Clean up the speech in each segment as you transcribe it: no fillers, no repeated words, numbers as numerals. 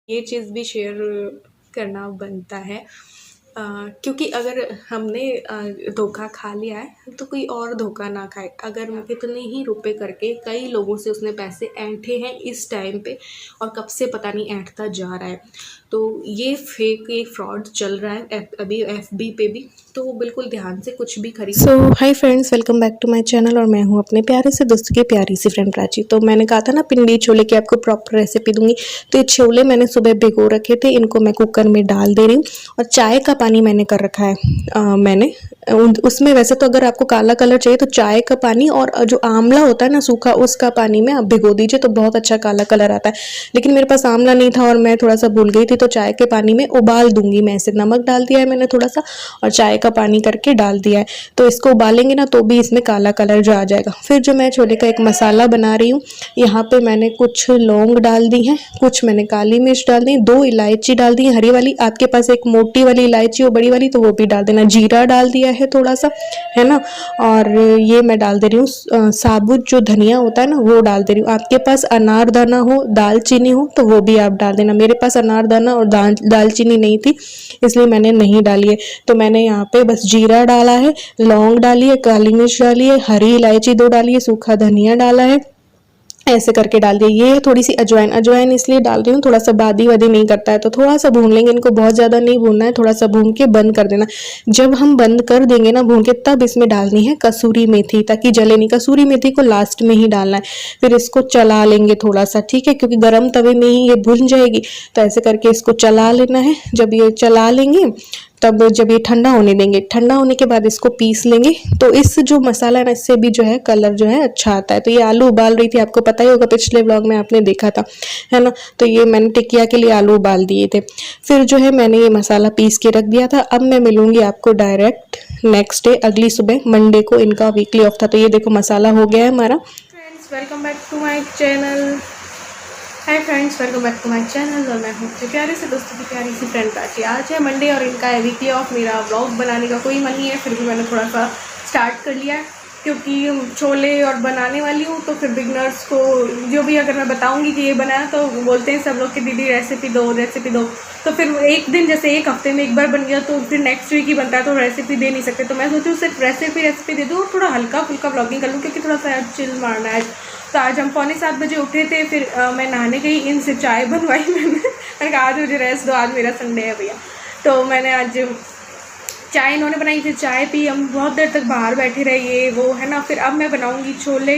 ये चीज़ भी शेयर करना बनता है। क्योंकि अगर हमने धोखा खा लिया है तो कोई और धोखा ना खाए। अगर मैं कितने ही रुपए करके कई लोगों से उसने पैसे ऐंठे हैं इस टाइम पे और कब से पता नहीं ऐंठता जा रहा है। तो ये फेक, ये फ्रॉड चल रहा है अभी एफबी पे भी, तो बिल्कुल ध्यान से कुछ भी खरीद। So hi friends, welcome back to my channel और मैं हूँ अपने प्यारे से दोस्त की प्यारी सी फ्रेंड प्राची। तो मैंने कहा था ना पिंडी छोले की आपको प्रॉपर रेसिपी दूंगी। तो ये छोले मैंने सुबह भिगो रखे थे, इनको मैं कुकर में डाल दे रही हूँ और चाय का पानी मैंने कर रखा है। मैंने उसमें वैसे तो अगर आपको काला कलर चाहिए तो चाय का पानी और जो आंवला होता है ना सूखा, उसका पानी में आप भिगो दीजिए तो बहुत अच्छा काला कलर आता है। लेकिन मेरे पास आंवला नहीं था और मैं थोड़ा सा भूल गई थी, तो चाय के पानी में उबाल दूंगी मैं। ऐसे नमक डाल दिया है मैंने थोड़ा सा और चाय का पानी करके डाल दिया है। तो इसको उबालेंगे ना तो भी इसमें काला कलर जो आ जाएगा। फिर जो मैं छोले का एक मसाला बना रही हूँ, यहाँ पे मैंने कुछ लौंग डाल दी हैं, कुछ मैंने काली मिर्च डाल दी, 2 इलायची डाल दी हरी वाली। आपके पास एक मोटी वाली इलायची हो बड़ी वाली तो वो भी डाल देना। जीरा डाल दिया है थोड़ा सा, है ना। और ये मैं डाल दे रही हूँ साबुत जो धनिया होता है ना वो डाल दे रही हूँ। आपके पास अनारदाना हो, दालचीनी हो तो वो भी आप डाल देना। मेरे पास अनारदाना और दालचीनी नहीं थी इसलिए मैंने नहीं डाली है। तो मैंने यहाँ पे बस जीरा डाला है, लौंग डाली है, काली मिर्च डाली है, हरी इलायची 2 डाली है, सूखा धनिया डाला है, ऐसे करके डाल दिया। ये थोड़ी सी अजवाइन इसलिए डाल रही हूँ, थोड़ा सा बादी वादी नहीं करता है तो थोड़ा सा भून लेंगे इनको, बहुत ज़्यादा नहीं भूनना है, थोड़ा सा भून के बंद कर देना। जब हम बंद कर देंगे ना भून के, तब इसमें डालनी है कसूरी मेथी ताकि जले नहीं। कसूरी मेथी को लास्ट में ही डालना है। फिर इसको चला लेंगे थोड़ा सा, ठीक है, क्योंकि गर्म तवे में ही ये भुन जाएगी। तो ऐसे करके इसको चला लेना है। जब ये चला लेंगे तब जब ये ठंडा होने देंगे, ठंडा होने के बाद इसको पीस लेंगे। तो इस जो मसाला है ना इससे भी जो है कलर जो है अच्छा आता है। तो ये आलू उबाल रही थी, आपको पता ही होगा पिछले व्लॉग में आपने देखा था, है ना। तो ये मैंने टिकिया के लिए आलू उबाल दिए थे। फिर जो है मैंने ये मसाला पीस के रख दिया था। अब मैं मिलूंगी आपको डायरेक्ट नेक्स्ट डे, अगली सुबह मंडे को। इनका वीकली ऑफ था। तो ये देखो मसाला हो गया है हमारा। Friends, welcome back to my channel. Hi friends, welcome back to my channel और मैं हूँ अपने प्यारे से दोस्तों की प्यारी सी फ्रेंड प्राची। आज है मंडे और इनका है वीकली ऑफ। मेरा व्लॉग बनाने का कोई मन नहीं है, फिर भी मैंने थोड़ा सा स्टार्ट कर लिया है क्योंकि छोले और बनाने वाली हूँ। तो फिर बिगनर्स को जो भी अगर मैं बताऊँगी कि ये बनाया तो बोलते हैं सब लोग कि दीदी रेसिपी दो रेसिपी दो। तो फिर एक दिन जैसे एक हफ्ते में एक बार बन गया तो फिर नेक्स्ट वीक ही बनता है तो रेसिपी दे नहीं सकते। तो मैं सोचूँ सिर्फ रेसिपी दे दूँ और थोड़ा हल्का फुल्का व्लॉगिंग कर लूँ क्योंकि थोड़ा सा चिल मारना है। तो आज हम 6:45 बजे उठे थे। फिर मैं नहाने गई, इनसे चाय बनवाई मैंने कहा आज मुझे रेस्ट दो, आज मेरा संडे है भैया। तो मैंने आज चाय इन्होंने बनाई, फिर चाय पी, हम बहुत देर तक बाहर बैठे रहे ये वो, है ना। फिर अब मैं बनाऊंगी छोले,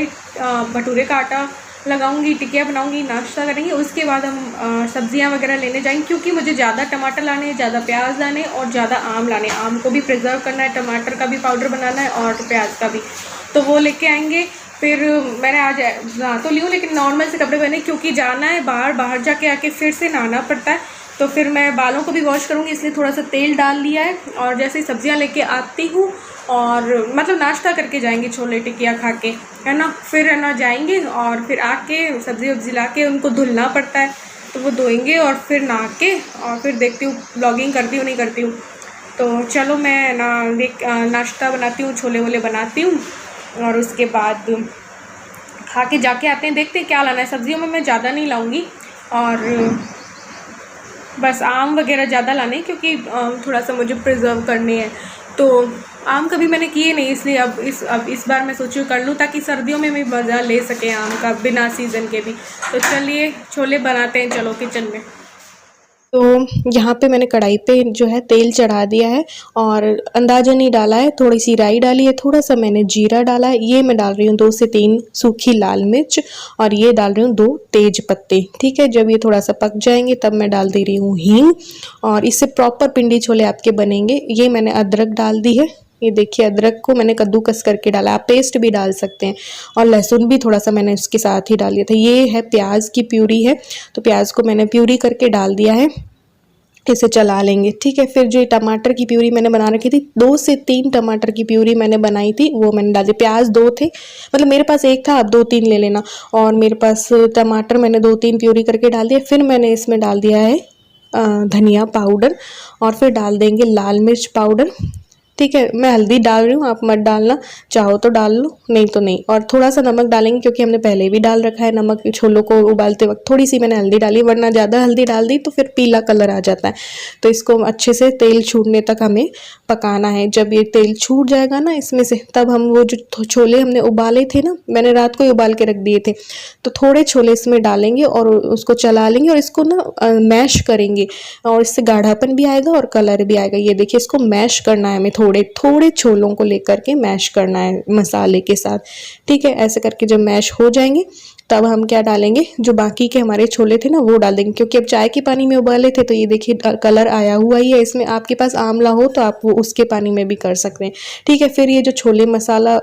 भटूरे का आटा लगाऊंगी, टिकिया बनाऊंगी, नाश्ता करेंगे। उसके बाद हम सब्जियां वगैरह लेने जाएंगे क्योंकि मुझे ज़्यादा टमाटर लाने हैं, ज़्यादा प्याज लाने और ज़्यादा आम लाने। आम को भी प्रिजर्व करना है, टमाटर का भी पाउडर बनाना है और प्याज का भी, तो वो लेके आएंगे। फिर मैंने आज नहा तो ली हूँ लेकिन नॉर्मल से कपड़े पहने क्योंकि जाना है बाहर जाके आके फिर से नहाना पड़ता है। तो फिर मैं बालों को भी वॉश करूँगी इसलिए थोड़ा सा तेल डाल लिया है। और जैसे ही सब्जियाँ लेके आती हूँ और मतलब नाश्ता करके जाएंगे छोले टिकिया खा के, है ना। फिर है ना जाएंगे और फिर आके सब्ज़ी वब्जी ला के उनको धुलना पड़ता है तो वो धोएंगे और फिर नहा के और फिर देखती हूँ ब्लॉगिंग करती हूँ नहीं करती हूँ। तो चलो मैं नाश्ता बनाती हूँ, छोले वोले बनाती हूँ और उसके बाद खा के जाके आते हैं, देखते हैं क्या लाना है। सब्जियों में मैं ज़्यादा नहीं लाऊंगी और बस आम वगैरह ज़्यादा लाने क्योंकि थोड़ा सा मुझे प्रिजर्व करने हैं। तो आम कभी मैंने किए नहीं इसलिए अब इस बार मैं सोची कर लूँ ताकि सर्दियों में भी मज़ा ले सकें आम का, बिना सीज़न के भी। तो चलिए छोले बनाते हैं, चलो किचन में। तो यहाँ पे मैंने कढ़ाई पे जो है तेल चढ़ा दिया है और अंदाज़ा नहीं डाला है, थोड़ी सी राई डाली है, थोड़ा सा मैंने जीरा डाला है। ये मैं डाल रही हूँ 2 से 3 सूखी लाल मिर्च और ये डाल रही हूँ 2 तेज पत्ते, ठीक है। जब ये थोड़ा सा पक जाएंगे तब मैं डाल दे रही हूँ हींग और इससे प्रॉपर पिंडी छोले आपके बनेंगे। ये मैंने अदरक डाल दी है, ये देखिए अदरक को मैंने कद्दूकस करके डाला, आप पेस्ट भी डाल सकते हैं। और लहसुन भी थोड़ा सा मैंने इसके साथ ही डाल दिया था। ये है प्याज की प्यूरी है, तो प्याज को मैंने प्यूरी करके डाल दिया है, इसे चला लेंगे, ठीक है। फिर जो टमाटर की प्यूरी मैंने बना रखी थी, 2 से 3 टमाटर की प्यूरी मैंने बनाई थी, वो मैंने डाल दी। प्याज 2 थे, मतलब मेरे पास 1 था, आप 2-3 ले लेना। और मेरे पास टमाटर मैंने 2-3 प्यूरी करके डाल दिया। फिर मैंने इसमें डाल दिया है धनिया पाउडर और फिर डाल देंगे लाल मिर्च पाउडर, ठीक है। मैं हल्दी डाल रही हूँ, आप मत डालना, चाहो तो डाल लो, नहीं तो नहीं। और थोड़ा सा नमक डालेंगे क्योंकि हमने पहले भी डाल रखा है नमक छोलों को उबालते वक्त। थोड़ी सी मैंने हल्दी डाली, वरना ज़्यादा हल्दी डाल दी तो फिर पीला कलर आ जाता है। तो इसको अच्छे से तेल छूटने तक हमें पकाना है। जब ये तेल छूट जाएगा ना इसमें से, तब हम वो जो छोले हमने उबाले थे ना, मैंने रात को ही उबाल के रख दिए थे, तो थोड़े छोले इसमें डालेंगे और उसको चला लेंगे और इसको ना मैश करेंगे, और इससे गाढ़ापन भी आएगा और कलर भी आएगा। ये देखिए, इसको मैश करना है हमें, थोड़े थोड़े छोलों को लेकर के मैश करना है मसाले के साथ। ठीक है, ऐसे करके जब मैश हो जाएंगे तब हम क्या डालेंगे, जो बाकी के हमारे छोले थे ना वो डाल देंगे, क्योंकि अब चाय के पानी में उबाले थे। तो ये देखिए कलर आया हुआ ही है इसमें। आपके पास आंवला हो तो आप वो उसके पानी में भी कर सकते हैं। ठीक है, फिर ये जो छोले मसाला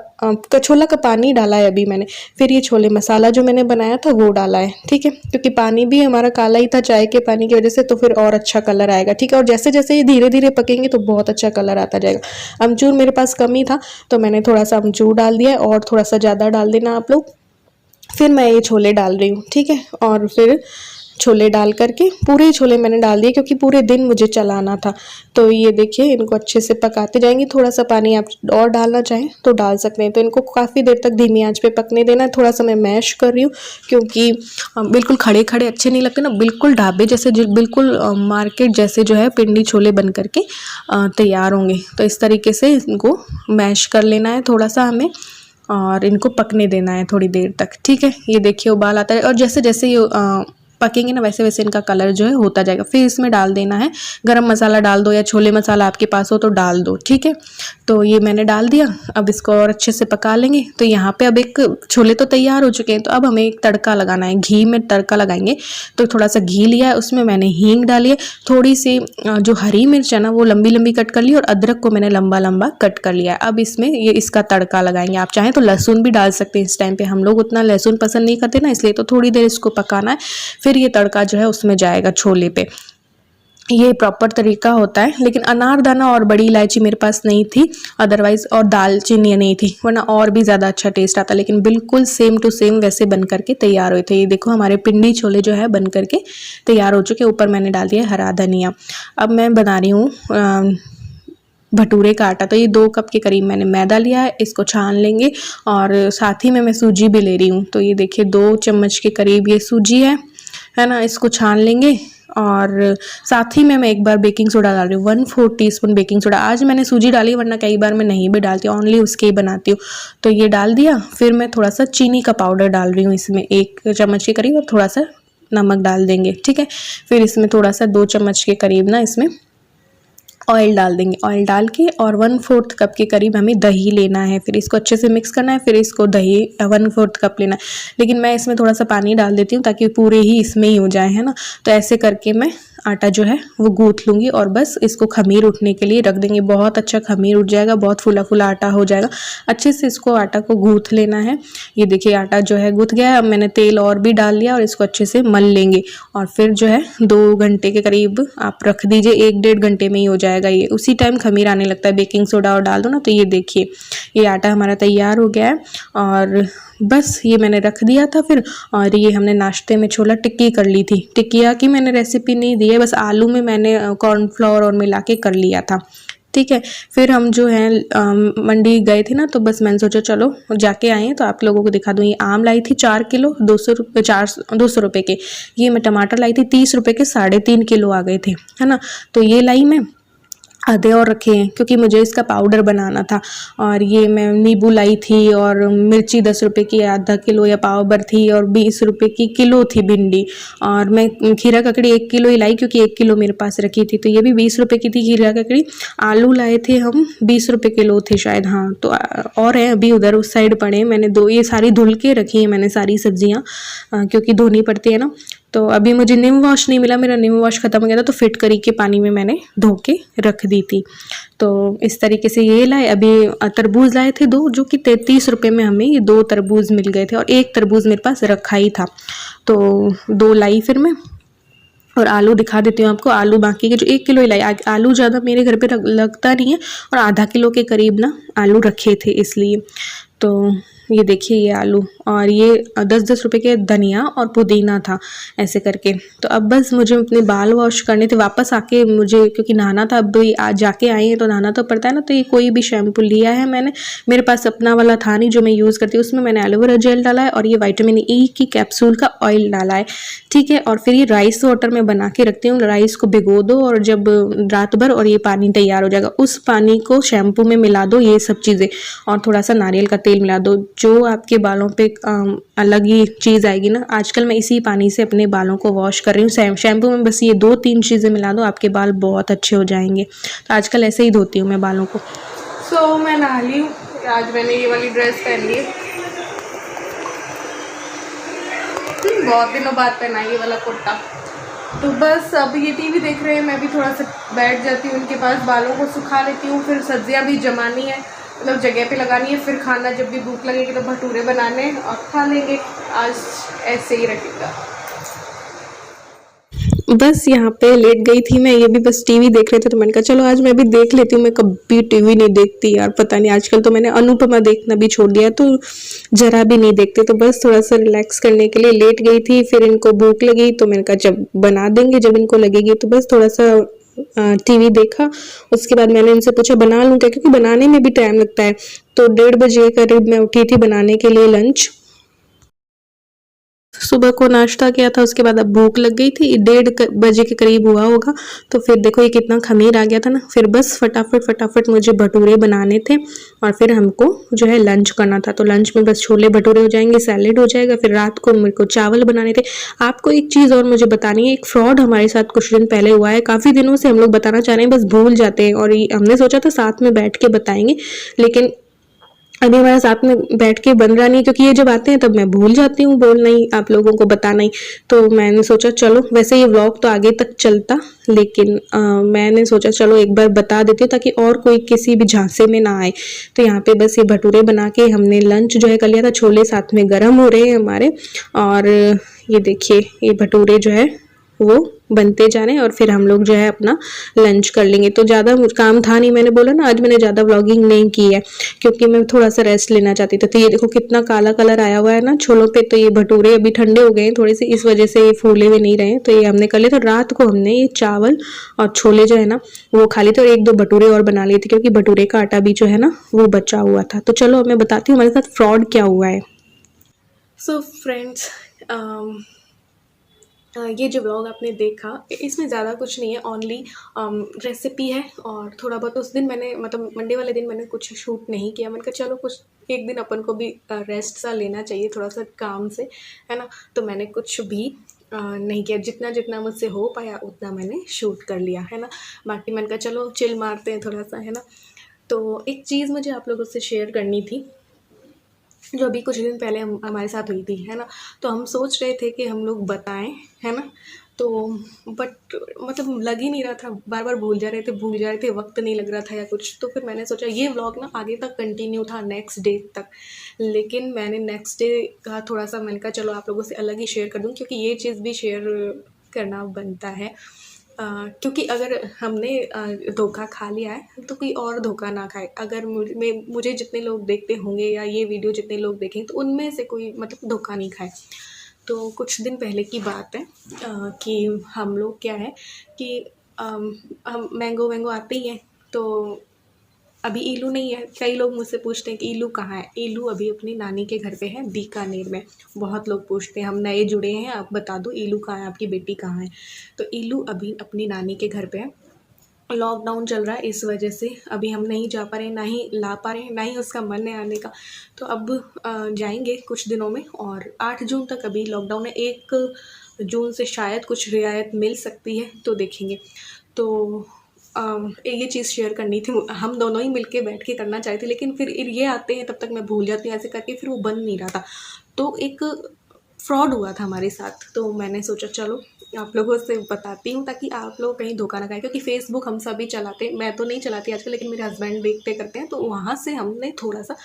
छोला का पानी डाला है अभी मैंने, फिर ये छोले मसाला जो मैंने बनाया था वो डाला है। ठीक है, क्योंकि पानी भी हमारा काला ही था चाय के पानी की वजह से, तो फिर और अच्छा कलर आएगा। ठीक है, और जैसे जैसे ये धीरे धीरे पकेंगे तो बहुत अच्छा कलर आता जाएगा। अमचूर मेरे पास कम ही था तो मैंने थोड़ा सा अमचूर डाल दिया, और थोड़ा सा ज़्यादा डाल देना आप लोग। फिर मैं ये छोले डाल रही हूँ। ठीक है, और फिर छोले डाल करके पूरे छोले मैंने डाल दिए क्योंकि पूरे दिन मुझे चलाना था। तो ये देखिए, इनको अच्छे से पकाते जाएंगे। थोड़ा सा पानी आप और डालना चाहें तो डाल सकते हैं। तो इनको काफ़ी देर तक धीमी आंच पे पकने देना है। थोड़ा सा मैं मैश कर रही हूँ क्योंकि बिल्कुल खड़े खड़े अच्छे नहीं लगते ना, बिल्कुल ढाबे जैसे, बिल्कुल मार्केट जैसे जो है पिंडी छोले बन करके तैयार होंगे। तो इस तरीके से इनको मैश कर लेना है थोड़ा सा हमें, और इनको पकने देना है थोड़ी देर तक। ठीक है, ये देखिए उबाल आता है, और जैसे जैसे ये पकेंगे ना वैसे वैसे इनका कलर जो है होता जाएगा। फिर इसमें डाल देना है गरम मसाला, डाल दो, या छोले मसाला आपके पास हो तो डाल दो। ठीक है, तो ये मैंने डाल दिया। अब इसको और अच्छे से पका लेंगे। तो यहाँ पे अब एक छोले तो तैयार हो चुके हैं, तो अब हमें एक तड़का लगाना है। घी में तड़का लगाएंगे। तो थोड़ा सा घी लिया है, उसमें मैंने हींग डाली है, थोड़ी सी जो हरी मिर्च है ना वो लंबी लंबी कट कर ली, और अदरक को मैंने लंबा लंबा कट कर लिया है। अब इसमें ये इसका तड़का लगाएंगे। आप चाहें तो लहसुन भी डाल सकते हैं इस टाइम पे, हम लोग उतना लहसुन पसंद नहीं करते ना, इसलिए तो थोड़ी देर इसको पकाना है। फिर ये तड़का जो है उसमें जाएगा छोले पे। ये प्रॉपर तरीका होता है। लेकिन अनारदाना और बड़ी इलायची मेरे पास नहीं थी अदरवाइज, और दालचीनी नहीं थी, वरना और भी ज़्यादा अच्छा टेस्ट आता। लेकिन बिल्कुल सेम टू सेम वैसे बन करके तैयार हुए थे। ये देखो हमारे पिंडी छोले जो है बन करके तैयार हो चुके। ऊपर मैंने डाल दिया हरा धनिया। अब मैं बना रही हूँ भटूरे का आटा। तो ये 2 कप के करीब मैंने मैदा लिया है, इसको छान लेंगे, और साथ ही में मैं सूजी भी ले रही हूँ। तो ये देखिए 2 चम्मच के करीब ये सूजी है ना, इसको छान लेंगे। और साथ ही में मैं एक बार बेकिंग सोडा डाल रही हूँ, 1/4 टीस्पून बेकिंग सोडा। आज मैंने सूजी डाली, वरना कई बार मैं नहीं भी डालती हूँ, ओनली उसके ही बनाती हूँ। तो ये डाल दिया। फिर मैं थोड़ा सा चीनी का पाउडर डाल रही हूँ इसमें, 1 चम्मच के करीब, और थोड़ा सा नमक डाल देंगे। ठीक है, फिर इसमें थोड़ा सा 2 चम्मच के करीब ना इसमें ऑयल डाल देंगे। ऑयल डाल के, और 1/4 कप के करीब हमें दही लेना है। फिर इसको अच्छे से मिक्स करना है। फिर इसको दही 1/4 कप लेना है, लेकिन मैं इसमें थोड़ा सा पानी डाल देती हूँ ताकि पूरे ही इसमें ही हो जाए, है ना। तो ऐसे करके मैं आटा जो है वो गूँथ लूँगी, और बस इसको खमीर उठने के लिए रख देंगे। बहुत अच्छा खमीर उठ जाएगा, बहुत फुला फुला आटा हो जाएगा। अच्छे से इसको आटा को गूँथ लेना है। ये देखिए आटा जो है गूँथ गया है। अब मैंने तेल और भी डाल लिया, और इसको अच्छे से मल लेंगे। और फिर जो है 2 घंटे के करीब आप रख दीजिए, 1-1.5 घंटे में ही हो जाएगा ये। उसी टाइम खमीर आने लगता है, बेकिंग सोडा और डाल दो ना। तो ये देखिए ये आटा हमारा तैयार हो गया है, और बस ये मैंने रख दिया था फिर। और ये हमने नाश्ते में छोला टिक्की कर ली थी। टिक्किया की मैंने रेसिपी नहीं दी है, बस आलू में मैंने कॉर्नफ्लोर और मिला के कर लिया था। ठीक है, फिर हम जो है मंडी गए थे ना, तो बस मैंने सोचा चलो जाके आए हैं तो आप लोगों को दिखा दूँ। ये आम लाई थी 4 किलो 200 रुपये के। ये मैं टमाटर लाई थी 30 रुपये के, 3.5 किलो आ गए थे, है ना। तो ये लाई मैं, आधे और रखे हैं क्योंकि मुझे इसका पाउडर बनाना था। और ये मैं नींबू लाई थी, और मिर्ची 10 रुपये की आधा किलो या पाव भर थी, और 20 रुपये की किलो थी भिंडी। और मैं खीरा ककड़ी 1 किलो ही लाई क्योंकि 1 किलो मेरे पास रखी थी, तो ये भी 20 रुपये की थी खीरा ककड़ी। आलू लाए थे हम 20 रुपये किलो थे शायद, हाँ। तो और है अभी उधर उस साइड पड़े, मैंने 2 ये सारी धुल के रखी है मैंने सारी सब्जियाँ, क्योंकि धोनी पड़ती है ना। तो अभी मुझे निम वॉश नहीं मिला, मेरा निम वॉश ख़त्म हो गया था, तो फिटकरी के पानी में मैंने धो के रख दी थी। तो इस तरीके से ये लाए। अभी तरबूज लाए थे 2, जो कि 33 रुपये में हमें ये 2 तरबूज मिल गए थे, और 1 तरबूज मेरे पास रखा ही था। तो 2 लाई फिर मैं। और आलू दिखा देती हूँ आपको। आलू बाकी के जो 1 किलो ही लाई, आलू ज़्यादा मेरे घर पे लगता नहीं है, और आधा किलो के करीब ना आलू रखे थे इसलिए। तो ये देखिए ये आलू, और ये 10-10 रुपए के धनिया और पुदीना था ऐसे करके। तो अब बस मुझे अपने बाल वॉश करने थे वापस आके, मुझे क्योंकि नहाना था, अब भी आज जाके आई हैं तो नहाना तो पड़ता है ना। तो ये कोई भी शैम्पू लिया है मैंने, मेरे पास अपना वाला था नहीं जो मैं यूज़ करती हूँ, उसमें मैंने एलोवेरा जेल डाला है और ये विटामिन ई की कैप्सूल का ऑयल डाला है, ठीक है। और फिर ये राइस वाटर में बना के रखती हूँ, राइस को भिगो दो और जब रात भर, और ये पानी तैयार हो जाएगा, उस पानी को शैम्पू में मिला दो, ये सब चीज़ें, और थोड़ा सा नारियल का तेल मिला दो, जो आपके बालों पे अलग ही चीज़ आएगी ना। आजकल मैं इसी पानी से अपने बालों को वॉश कर रही हूँ, शैम्पू में बस ये 2-3 चीज़ें मिला दो, आपके बाल बहुत अच्छे हो जाएंगे। तो आजकल ऐसे ही धोती हूँ मैं बालों को। सो मैं नहा ली हूँ, आज मैंने ये वाली ड्रेस पहन ली है, बहुत दिनों बाद पहना ये वाला कुर्ता। तो बस अब ये टीवी देख रहे हैं, मैं भी थोड़ा सा बैठ जाती हूँ उनके पास, बालों को सुखा लेती हूँ, फिर सब्जियाँ भी जमानी है, मतलब जगह पे लगानी है, फिर खाना जब भी भूख लगेगी तो भटूरे बनाने और खा लेंगे। आज ऐसे ही रखेगा। बस यहाँ पे लेट गई थी मैं, ये भी बस टीवी देख रहे थे तो मैंने कहा चलो आज मैं भी देख लेती हूँ। मैं कभी टीवी नहीं देखती यार, पता नहीं आजकल तो मैंने अनुपमा देखना भी छोड़ दिया, तो जरा भी नहीं देखते। तो बस थोड़ा सा रिलैक्स करने के लिए लेट गई थी, फिर इनको भूख लगी तो मैंने कहा जब बना देंगे जब इनको लगेगी। तो बस थोड़ा सा टीवी देखा, उसके बाद मैंने इनसे पूछा बना लूँ क्या, क्योंकि बनाने में भी टाइम लगता है। तो 1:30 बजे करीब मैं उठी थी बनाने के लिए लंच। सुबह को नाश्ता किया था, उसके बाद अब भूख लग गई थी, 1:30 बजे के करीब हुआ होगा। तो फिर देखो ये कितना खमीर आ गया था ना, फिर बस फटाफट फटाफट मुझे भटूरे बनाने थे और फिर हमको जो है लंच करना था। तो लंच में बस छोले भटूरे हो जाएंगे, सैलेड हो जाएगा, फिर रात को मेरे को चावल बनाने थे। आपको एक चीज़ और मुझे बतानी है, एक फ्रॉड हमारे साथ कुछ दिन पहले हुआ है, काफ़ी दिनों से हम लोग बताना चाह रहे हैं, बस भूल जाते हैं, और हमने सोचा था साथ में बैठ के बताएंगे, लेकिन अभी हमारा साथ में बैठ के बन रहा नहीं, क्योंकि ये जब आते हैं तब मैं भूल जाती हूँ बोलना ही, आप लोगों को बताना ही। तो मैंने सोचा चलो, वैसे ये व्लॉग तो आगे तक चलता, लेकिन मैंने सोचा चलो एक बार बता देती हूँ ताकि और कोई किसी भी झांसे में ना आए। तो यहाँ पे बस ये भटूरे बना के हमने लंच जो है कर लिया था, छोले साथ में गर्म हो रहे हैं हमारे, और ये देखिए ये भटूरे जो है वो बनते जा रहे हैं, और फिर हम लोग जो है अपना लंच कर लेंगे। तो ज़्यादा काम था नहीं, मैंने बोला ना आज मैंने ज़्यादा व्लॉगिंग नहीं की है क्योंकि मैं थोड़ा सा रेस्ट लेना चाहती थी। तो ये देखो कितना काला कलर आया हुआ है ना छोलों पे। तो ये भटूरे अभी ठंडे हो गए हैं थोड़े से, इस वजह से ये फूले हुए नहीं रहे। तो ये हमने कर लिया। तो रात को हमने ये चावल और छोले जो है ना वो खा लिए थे, और 1-2 भटूरे और बना लिए थे क्योंकि भटूरे का आटा भी जो है ना वो बचा हुआ था। तो चलो मैं बताती हूँ हमारे साथ फ्रॉड क्या हुआ है। सो फ्रेंड्स, ये जो व्लॉग आपने देखा इसमें ज़्यादा कुछ नहीं है, ओनली रेसिपी है, और थोड़ा बहुत उस दिन मैंने मतलब मंडे वाले दिन मैंने कुछ शूट नहीं किया। मैंने कहा चलो कुछ एक दिन अपन को भी रेस्ट सा लेना चाहिए थोड़ा सा काम से, है ना। तो मैंने कुछ भी नहीं किया, जितना जितना मुझसे हो पाया उतना मैंने शूट कर लिया, है ना। बाकी मैंने कहा चलो चिल मारते हैं थोड़ा सा, है ना। तो एक चीज़ मुझे आप लोगों से शेयर करनी थी जो अभी कुछ दिन पहले हमारे साथ हुई थी, है ना। तो हम सोच रहे थे कि हम लोग बताएं, है ना। तो बट मतलब लग ही नहीं रहा था, बार बार भूल जा रहे थे, वक्त नहीं लग रहा था या कुछ। तो फिर मैंने सोचा ये व्लॉग ना आगे तक कंटिन्यू था नेक्स्ट डे तक, लेकिन मैंने नेक्स्ट डे का थोड़ा सा मैंने कहा चलो आप लोगों से अलग ही शेयर कर दूँ, क्योंकि ये चीज़ भी शेयर करना बनता है। क्योंकि अगर हमने धोखा खा लिया है तो कोई और धोखा ना खाए। अगर मुझे जितने लोग देखते होंगे या ये वीडियो जितने लोग देखें तो उनमें से कोई मतलब धोखा नहीं खाए। तो कुछ दिन पहले की बात है कि हम लोग क्या है कि हम मैंगो वैंगो आते ही हैं। तो अभी ईलू नहीं है, कई लोग मुझसे पूछते हैं कि ईलू कहाँ है। ईलू अभी अपनी नानी के घर पे है बीकानेर में। बहुत लोग पूछते हैं, हम नए जुड़े हैं आप बता दो ईलू कहाँ है, आपकी बेटी कहाँ है। तो ईलू अभी अपनी नानी के घर पे है। लॉकडाउन चल रहा है, इस वजह से अभी हम नहीं जा पा रहे, ना ही ला पा रहे, ना ही उसका मन है आने का। तो अब जाएंगे कुछ दिनों में, और 8 जून तक अभी लॉकडाउन है। 1 जून से शायद कुछ रियायत मिल सकती है, तो देखेंगे। तो ये चीज़ शेयर करनी थी, हम दोनों ही मिलके बैठ के करना चाहते थे, लेकिन फिर ये आते हैं तब तक मैं भूल जाती हूँ, ऐसे करके फिर वो बन नहीं रहा था। तो एक फ्रॉड हुआ था हमारे साथ, तो मैंने सोचा चलो आप लोगों से बताती हूँ ताकि आप लोग कहीं धोखा ना खाएं। क्योंकि फेसबुक हम सभी चलाते, मैं तो नहीं चलाती आजकल, लेकिन मेरे हस्बैंड देखते करते हैं, तो वहाँ से हमने थोड़ा सा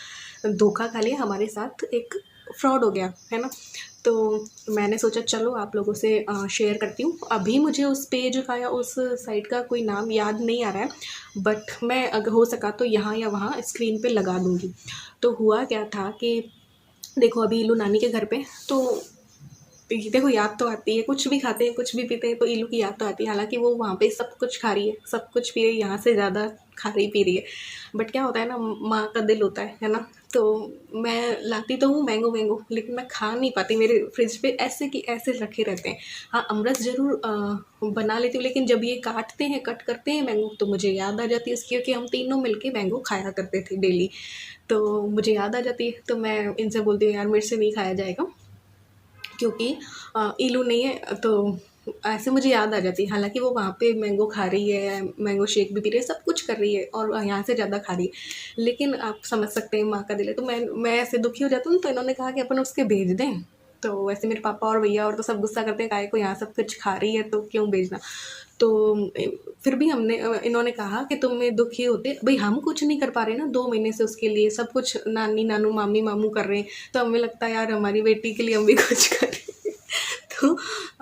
धोखा खा लिया, हमारे साथ एक फ्रॉड हो गया, है ना। तो मैंने सोचा चलो आप लोगों से शेयर करती हूँ। अभी मुझे उस पेज का या उस साइट का कोई नाम याद नहीं आ रहा है, बट मैं अगर हो सका तो यहाँ या वहाँ स्क्रीन पे लगा दूँगी। तो हुआ क्या था कि देखो अभी इलू नानी के घर पे, तो देखो याद तो आती है, कुछ भी खाते हैं कुछ भी पीते हैं तो इलू की याद तो आती है। हालांकि वो वहाँ पे सब कुछ खा रही है, सब कुछ पी रही है, यहाँ से ज़्यादा खा रही पी रही है। बट क्या होता है ना, माँ का दिल होता है ना। तो मैं लाती तो हूँ मैंगो मैंगो, लेकिन मैं खा नहीं पाती, मेरे फ्रिज पे ऐसे कि ऐसे रखे रहते हैं। हाँ, अमरस ज़रूर बना लेती हूँ, लेकिन जब ये काटते हैं कट करते हैं मैंगो तो मुझे याद आ जाती है इसकी, क्योंकि हम तीनों मिलके मैंगो खाया करते थे डेली। तो मुझे याद आ जाती है, तो मैं इनसे बोलती हूँ यार मेरे से नहीं खाया जाएगा, क्योंकि इलू नहीं है। तो ऐसे मुझे याद आ जाती है। हालांकि वो वहाँ पे मैंगो खा रही है, मैंगो शेक भी पी रही है, सब कुछ कर रही है और यहाँ से ज़्यादा खा रही है, लेकिन आप समझ सकते हैं माँ का दिल है। तो मैं ऐसे दुखी हो जाती हूँ, तो इन्होंने कहा कि अपन उसके भेज दें। तो वैसे मेरे पापा और भैया और तो सब गुस्सा करते हैं, काहे को यहाँ सब कुछ खा रही है तो क्यों भेजना। तो फिर भी इन्होंने कहा कि तुम्हें दुखी होते भाई, हम कुछ नहीं कर पा रहे ना 2 महीने से उसके लिए, सब कुछ नानी नानू मामी मामू कर रहे हैं, तो हमें लगता है यार हमारी बेटी के लिए हम भी कुछ करें। तो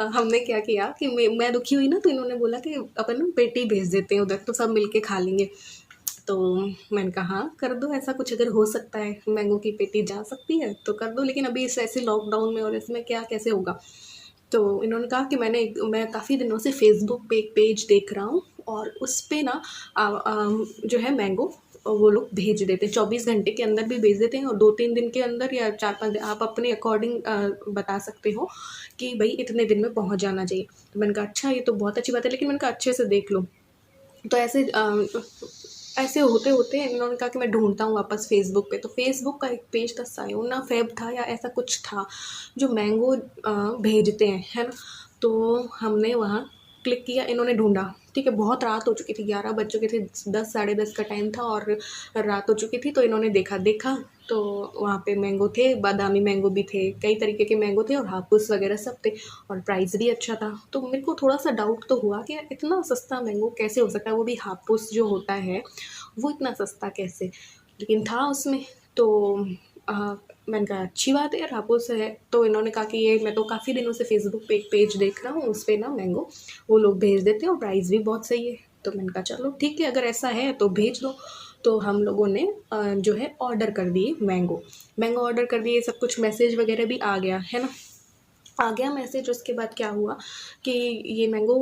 हमने क्या किया कि मैं दुखी हुई ना, तो इन्होंने बोला कि अपन ना पेटी भेज देते हैं उधर, तो सब मिलके खा लेंगे। तो मैंने कहा हाँ कर दो, ऐसा कुछ अगर हो सकता है मैंगो की पेटी जा सकती है तो कर दो, लेकिन अभी इस ऐसे लॉकडाउन में और इसमें क्या कैसे होगा। तो इन्होंने कहा कि मैं काफ़ी दिनों से फेसबुक पे एक पेज देख रहा हूँ, और उस पे ना जो है मैंगो वो लोग भेज देते हैं, 24 घंटे के अंदर भी भेज देते हैं, और 2-3 दिन के अंदर या 4-5 दिन, आप अपने अकॉर्डिंग बता सकते हो कि भाई इतने दिन में पहुँच जाना चाहिए। तो मैंने कहा अच्छा ये तो बहुत अच्छी बात है, लेकिन मैंने कहा अच्छे से देख लो। तो ऐसे होते होते इन्होंने कहा कि मैं ढूंढता हूँ वापस फेसबुक पे, तो फेसबुक का एक पेज था, सायोना फैब था या ऐसा कुछ था, जो मैंगो भेजते हैं, है ना। तो हमने वहाँ क्लिक किया, इन्होंने ढूंढा, ठीक है, बहुत रात हो चुकी थी, 11 बज चुके थे, 10 साढ़े 10 का टाइम था और रात हो चुकी थी। तो इन्होंने देखा तो वहाँ पे मैंगो थे, बादामी मैंगो भी थे, कई तरीके के मैंगो थे और हापुस वगैरह सब थे, और प्राइस भी अच्छा था। तो मेरे को थोड़ा सा डाउट तो हुआ कि यार इतना सस्ता मैंगो कैसे हो सकता है, वो भी हापुस जो होता है वो इतना सस्ता कैसे, लेकिन था उसमें। तो मैंने कहा अच्छी बात है यार, हापुस है। तो इन्होंने कहा कि ये मैं तो काफ़ी दिनों से फेसबुक पे एक पेज देख रहा हूँ, उस पर ना मैंगो वो लोग भेज देते हैं और प्राइस भी बहुत सही है। तो मैंने कहा चलो ठीक है, अगर ऐसा है तो भेज दो। तो हम लोगों ने जो है ऑर्डर कर दिए मैंगो, ऑर्डर कर दिए, सब कुछ मैसेज वगैरह भी आ गया है ना, आ गया मैसेज। उसके बाद क्या हुआ कि ये मैंगो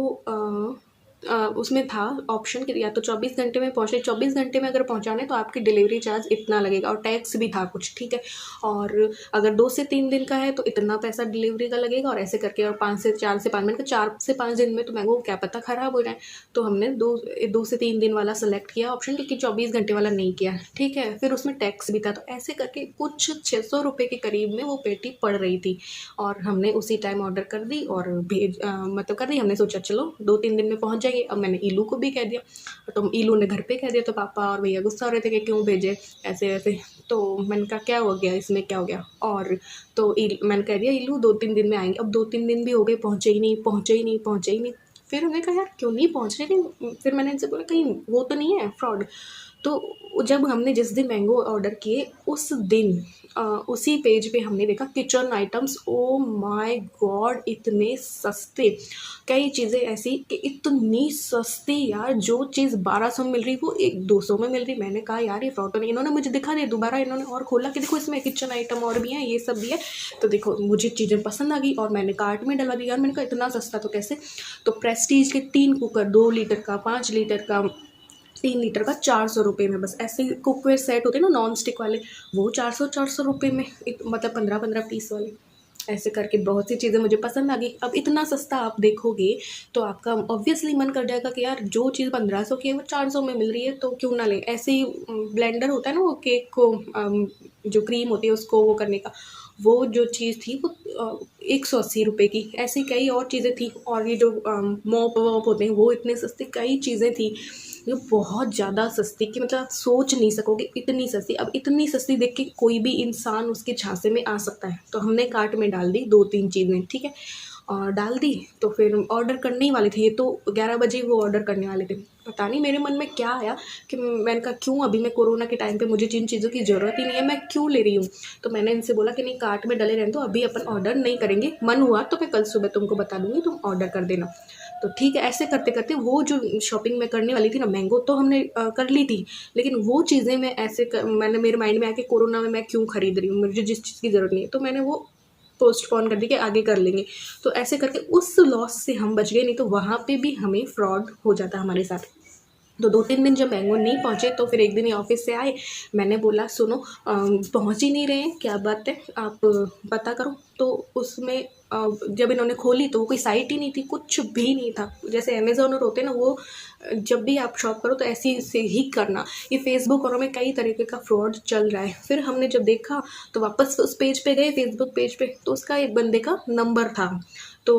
उसमें था ऑप्शन कि या तो 24 घंटे में पहुँचे, 24 घंटे में अगर पहुँचाने तो आपकी डिलीवरी चार्ज इतना लगेगा, और टैक्स भी था कुछ, ठीक है। और अगर 2 से 3 दिन का है तो इतना पैसा डिलीवरी का लगेगा, और ऐसे करके, और 5 से 4 से 5 मिनट का, 4 से 5 दिन में तो मैंगो क्या पता ख़राब हो जाए। तो हमने 2 से 3 दिन वाला सेलेक्ट किया ऑप्शन, क्योंकि 24 घंटे वाला नहीं किया, ठीक है। फिर उसमें टैक्स भी था, तो ऐसे करके कुछ 600 रुपये के करीब में वो पेटी पड़ रही थी, और हमने उसी टाइम ऑर्डर कर दी और मतलब कर दी। हमने सोचा चलो 2-3 दिन में पहुंच जाएगी। अब मैंने ईलू को भी कह दिया, तो ईलू ने घर पे कह दिया, तो पापा और भैया गुस्सा हो रहे थे कि क्यों भेजे ऐसे ऐसे। तो मैंने कहा क्या हो गया इसमें, क्या हो गया। और तो मैंने कह दिया ईलू 2-3 दिन में आएंगे। अब 2-3 दिन भी हो गए, पहुँचे ही नहीं, पहुँचे ही नहीं, पहुँचे ही नहीं। फिर उन्होंने कहा यार क्यों नहीं पहुँच रहे थे, फिर मैंने इनसे बोला कहीं वो तो नहीं है फ्रॉड। तो जब हमने जिस दिन मैंगो ऑर्डर किए उस दिन उसी पेज पे हमने देखा kitchen items, oh my God इतने सस्ते। कई चीज़ें ऐसी कि इतनी सस्ती यार, जो चीज़ 1200 में मिल रही वो 200 में मिल रही। मैंने कहा यार ये फ्रॉड तो नहीं। इन्होंने मुझे दिखा दिया दोबारा, इन्होंने और खोला कि देखो इसमें किचन आइटम और भी हैं, ये सब भी है। तो देखो मुझे चीज़ें पसंद आ गई और मैंने कार्ट में डलवा दी। यार मैंने कहा इतना सस्ता तो कैसे। तो प्रेस्टीज के 3 कुकर, 2 लीटर का, 5 लीटर का, 3 लीटर का, 400 रुपये में। बस ऐसे कुकवेयर सेट होते हैं ना नॉन स्टिक वाले, वो 400 रुपये में, मतलब 15-15 पीस वाले। ऐसे करके बहुत सी चीज़ें मुझे पसंद आ गई। अब इतना सस्ता आप देखोगे तो आपका ऑब्वियसली मन कर जाएगा कि यार जो चीज़ 1500 की है वो 400 में मिल रही है तो क्यों ना लें। ऐसे ही ब्लेंडर होता है ना, वो केक को जो क्रीम होती है उसको वो करने का, वो जो चीज़ थी वो 180 रुपये की। ऐसी कई और चीज़ें थी, और ये जो मोप वॉप होते हैं वो इतने सस्ते, कई चीज़ें थी जो बहुत ज़्यादा सस्ती, कि मतलब आप सोच नहीं सकोगे इतनी सस्ती। अब इतनी सस्ती देख के कोई भी इंसान उसके झांसे में आ सकता है। तो हमने कार्ट में डाल दी 2-3 चीज़ें, ठीक है, और डाल दी। तो फिर ऑर्डर करने ही वाले थे, ये तो 11 बजे वो ऑर्डर करने वाले थे। पता नहीं मेरे मन में क्या आया कि मैंने कहा क्यों अभी, मैं कोरोना के टाइम पे मुझे जिन चीज़ों की ज़रूरत ही नहीं है मैं क्यों ले रही हूँ। तो मैंने इनसे बोला कि नहीं कार्ट में डले रहने दो, अभी अपन ऑर्डर नहीं करेंगे, मन हुआ तो मैं कल सुबह तुमको बता दूँगी, तुम ऑर्डर कर देना। तो ठीक है, ऐसे करते करते वो जो शॉपिंग मैं करने वाली थी ना, मैंगो तो हमने कर ली थी, लेकिन वो चीज़ें मैं मैंने मेरे माइंड में आया कि कोरोना में मैं क्यों खरीद रही हूँ, मुझे जिस चीज़ की ज़रूरत नहीं है, तो मैंने वो पोस्टपोन कर दी कि आगे कर लेंगे। तो ऐसे करके उस लॉस से हम बच गए, नहीं तो वहाँ पे भी हमें फ्रॉड हो जाता हमारे साथ। तो 2-3 दिन जब मैंगो नहीं पहुँचे, तो फिर एक दिन ये ऑफ़िस से आए, मैंने बोला सुनो पहुँच ही नहीं रहे हैं, क्या बात है, आप पता करो। तो उसमें जब इन्होंने खोली तो वो कोई साइट ही नहीं थी, कुछ भी नहीं था। जैसे अमेज़न और होते हैं ना, वो जब भी आप शॉप करो तो ऐसे से ही करना। ये फ़ेसबुक और में कई तरीके का फ्रॉड चल रहा है। फिर हमने जब देखा तो वापस उस पेज पे गए, फ़ेसबुक पेज पे, तो उसका एक बंदे का नंबर था। तो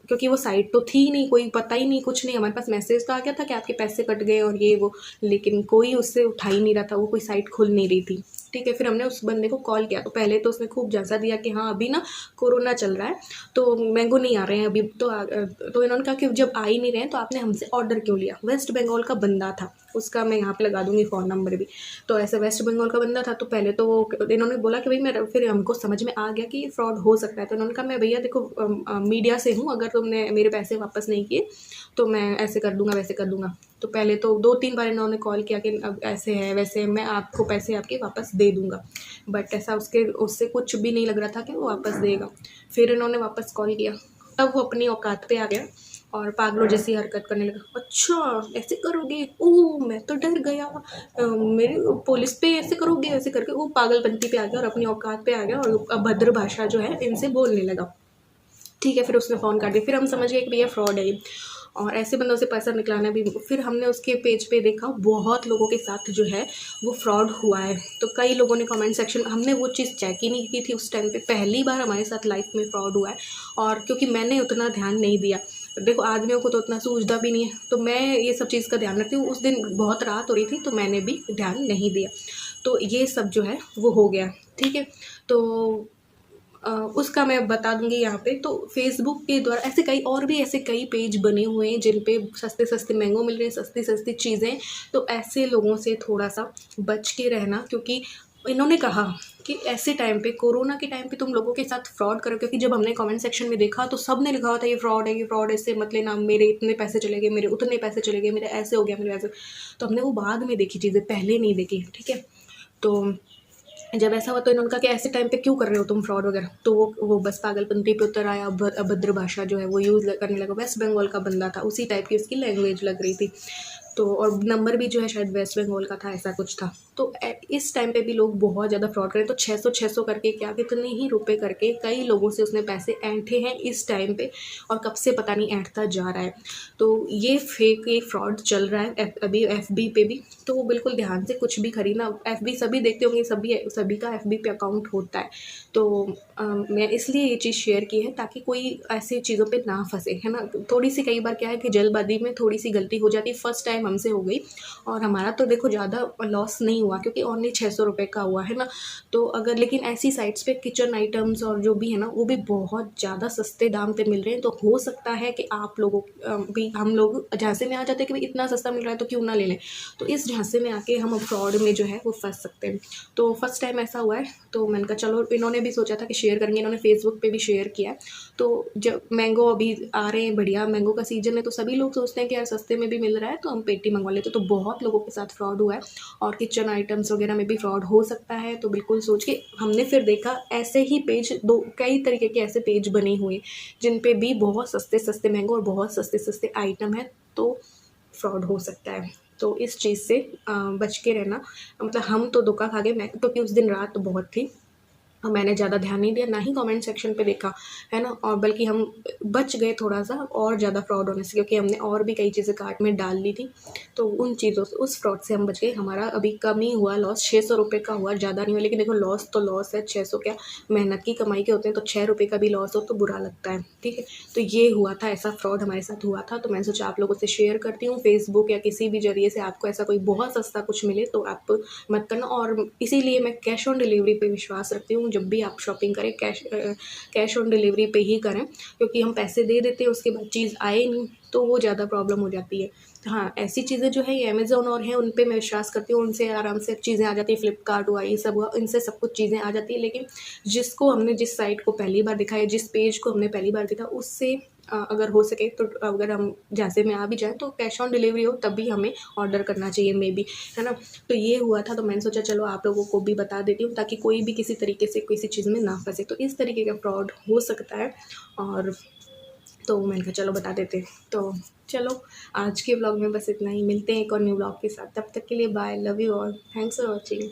क्योंकि वो साइट तो थी नहीं, कोई पता ही नहीं, कुछ नहीं, हमारे पास मैसेज तो आ गया था कि आपके पैसे कट गए और ये वो, लेकिन कोई उससे उठा ही नहीं रहा था, वो कोई साइट खुल नहीं रही थी। ठीक है, फिर हमने उस बंदे को कॉल किया, तो पहले तो उसने खूब झांसा दिया कि हाँ अभी ना कोरोना चल रहा है, तो मैंगो नहीं आ रहे हैं अभी, तो इन्होंने कहा कि जब आ ही नहीं रहे हैं तो आपने हमसे ऑर्डर क्यों लिया। वेस्ट बंगाल का बंदा था, उसका मैं यहाँ पे लगा दूंगी फ़ोन नंबर भी। तो ऐसे वेस्ट बंगाल का बंदा था, तो पहले तो इन्होंने बोला कि भाई मैं, फिर हमको समझ में आ गया कि ये फ्रॉड हो सकता है। तो इन्होंने कहा मैं भैया देखो मीडिया से हूँ, अगर तुमने मेरे पैसे वापस नहीं किए तो मैं ऐसे कर दूंगा वैसे कर दूंगा। तो पहले तो 2-3 बार इन्होंने कॉल किया कि अब ऐसे है वैसे है, मैं आपको पैसे आपके वापस दे दूंगा, बट ऐसा उससे कुछ भी नहीं लग रहा था कि वो वापस देगा। फिर इन्होंने वापस कॉल किया, तब वो अपनी औकात पे आ गया और पागलों जैसी हरकत करने लगा। अच्छा ऐसे करोगे, ओह मैं तो डर गया, मेरे पुलिस पे ऐसे करोगे, ऐसे करके वो पागलपंती पे आ गया और अपनी औकात पे आ गया और अभद्र भाषा जो है इनसे बोलने लगा। ठीक है, फिर उसने फ़ोन काट दिया, फिर हम समझ गए कि भैया फ्रॉड है ये, और ऐसे बंदों से पैसा निकलाना भी। फिर हमने उसके पेज पे देखा बहुत लोगों के साथ जो है वो फ्रॉड हुआ है। तो कई लोगों ने कमेंट सेक्शन, हमने वो चीज़ चेक ही नहीं की थी उस टाइम पे, पहली बार हमारे साथ लाइफ में फ्रॉड हुआ है। और क्योंकि मैंने उतना ध्यान नहीं दिया, देखो आदमियों को तो उतना सूझता भी नहीं है, तो मैं ये सब चीज़ का ध्यान रखती हूँ। उस दिन बहुत रात हो रही थी तो मैंने भी ध्यान नहीं दिया, तो ये सब जो है वो हो गया। ठीक है, तो उसका मैं बता दूँगी यहाँ पे। तो फ़ेसबुक के द्वारा ऐसे कई और भी ऐसे कई पेज बने हुए हैं जिन पे सस्ते-सस्ते मैंगो मिल रहे हैं, सस्ती-सस्ती चीज़ें। तो ऐसे लोगों से थोड़ा-सा बच के रहना, क्योंकि इन्होंने कहा कि ऐसे टाइम पे, कोरोना के टाइम पे तुम लोगों के साथ फ्रॉड करो, क्योंकि जब हमने कमेंट सेक्शन में देखा तो सब ने लिखा हुआ था ये फ्रॉड है, ये फ्रॉड है, इससे मत लेना, मेरे इतने पैसे चले गए, मेरे उतने पैसे चले गए, मेरे ऐसे हो गया, मेरे वैसे। तो हमने वो बाद में देखी चीज़ें, पहले नहीं देखी। ठीक है, तो जब ऐसा हुआ तो इन्होंने कहा कि ऐसे टाइम पे क्यों कर रहे हो तुम फ्रॉड वगैरह, तो वो बस पागलपंती पे उतर आया, अभद्र भाषा जो है वो यूज़ करने लगा। वेस्ट बंगाल का बंदा था, उसी टाइप की उसकी लैंग्वेज लग रही थी। तो और नंबर भी जो है शायद वेस्ट बंगाल का था, ऐसा कुछ था। तो इस टाइम पे भी लोग बहुत ज़्यादा फ्रॉड करें, तो 600 करके क्या कितने ही रुपए करके कई लोगों से उसने पैसे ऐंठे हैं इस टाइम पे, और कब से पता नहीं ऐंठता जा रहा है। तो ये फेक, ये फ्रॉड चल रहा है अभी एफबी पे भी। तो वो बिल्कुल ध्यान से कुछ भी खरीदना, एफबी सभी देखते होंगे, सभी का एफबी पे अकाउंट होता है। तो मैं इसलिए ये चीज़ शेयर की है ताकि कोई ऐसी चीज़ों पे ना फंसे, है ना। थोड़ी सी कई बार क्या है कि जल्दबाजी में थोड़ी सी गलती हो जाती है, फर्स्ट टाइम हमसे हो गई, और हमारा तो देखो ज़्यादा लॉस नहीं हुआ क्योंकि ओनली 600 रुपये का हुआ, है ना। तो अगर लेकिन ऐसी साइट्स पे किचन आइटम्स और जो भी है ना वो भी बहुत ज़्यादा सस्ते दाम पे मिल रहे हैं, तो हो सकता है कि आप लोगों भी, हम लोग झांसे में आ जाते हैं कि भाई इतना सस्ता मिल रहा है तो क्यों ना ले लें। तो इस झांसे में आके हम फ्रॉड में जो है वो फंस सकते हैं। तो फर्स्ट टाइम ऐसा हुआ है, तो मैंने कहा चलो, इन्होंने भी सोचा था कि शेयर करेंगे, इन्होंने फेसबुक पे भी शेयर किया है। तो जब मैंगो अभी आ रहे हैं, बढ़िया मैंगो का सीज़न है, तो सभी लोग सोचते हैं कि यार सस्ते में भी मिल रहा है तो हम पेटी मंगवा लेते हैं। तो बहुत लोगों के साथ फ्रॉड हुआ है, और किचन आइटम्स वगैरह में भी फ्रॉड हो सकता है। तो बिल्कुल सोच के हमने फिर देखा, ऐसे ही पेज दो कई तरीके के ऐसे पेज बने हुए जिन पे भी बहुत सस्ते सस्ते मैंगो और बहुत सस्ते सस्ते आइटम है, तो फ्रॉड हो सकता है। तो इस चीज़ से बच के रहना। मतलब हम तो धोखा खा गए, मैं क्योंकि उस दिन रात तो बहुत थी और मैंने ज़्यादा ध्यान नहीं दिया, ना ही कमेंट सेक्शन पे देखा, है ना। और बल्कि हम बच गए थोड़ा-सा और ज़्यादा फ्रॉड होने से, क्योंकि हमने और भी कई चीज़ें कार्ट में डाल ली थी। तो उन चीज़ों से, उस फ्रॉड से हम बच गए। हमारा अभी कम ही हुआ लॉस, 600 रुपये का हुआ, ज़्यादा नहीं हुआ। लेकिन देखो लॉस तो लॉस है, 600 क्या, मेहनत की कमाई के होते हैं, तो 6 रुपये का भी लॉस हो तो बुरा लगता है, ठीक है। तो ये हुआ था, ऐसा फ्रॉड हमारे साथ हुआ था, तो मैंने सोचा आप लोगों से शेयर करती हूँ। फेसबुक या किसी भी ज़रिए से आपको ऐसा कोई बहुत सस्ता कुछ मिले तो आप मत करना। और इसीलिए मैं कैश ऑन डिलीवरी पे विश्वास रखती हूँ, जब भी आप शॉपिंग करें कैश ऑन डिलीवरी पे ही करें, क्योंकि हम पैसे दे देते हैं, उसके बाद चीज़ आए नहीं तो वो ज़्यादा प्रॉब्लम हो जाती है। हाँ, ऐसी चीज़ें जो है ये अमेज़न और हैं, उन पे मैं विश्वास करती हूँ, उनसे आराम से चीज़ें आ जाती है। फ्लिपकार्ट हुआ, ये सब हुआ, इनसे सब कुछ चीज़ें आ जाती है। लेकिन जिसको हमने जिस साइट को पहली बार देखा है, जिस पेज को हमने पहली बार देखा, उससे अगर हो सके तो अगर हम जहाँ से में आ भी जाएँ तो कैश ऑन डिलीवरी हो तभी हमें ऑर्डर करना चाहिए मे बी, है ना? तो ये हुआ था, तो मैंने सोचा चलो आप लोगों को भी बता देती हूँ ताकि कोई भी किसी तरीके से किसी चीज़ में ना फँसे। तो इस तरीके का फ्रॉड हो सकता है, और तो मैंने कहा चलो बता देते हैं। तो चलो आज के व्लॉग में बस इतना ही, मिलते हैं एक और न्यू व्लॉग के साथ, तब तक के लिए bye, love you all, thanks for watching.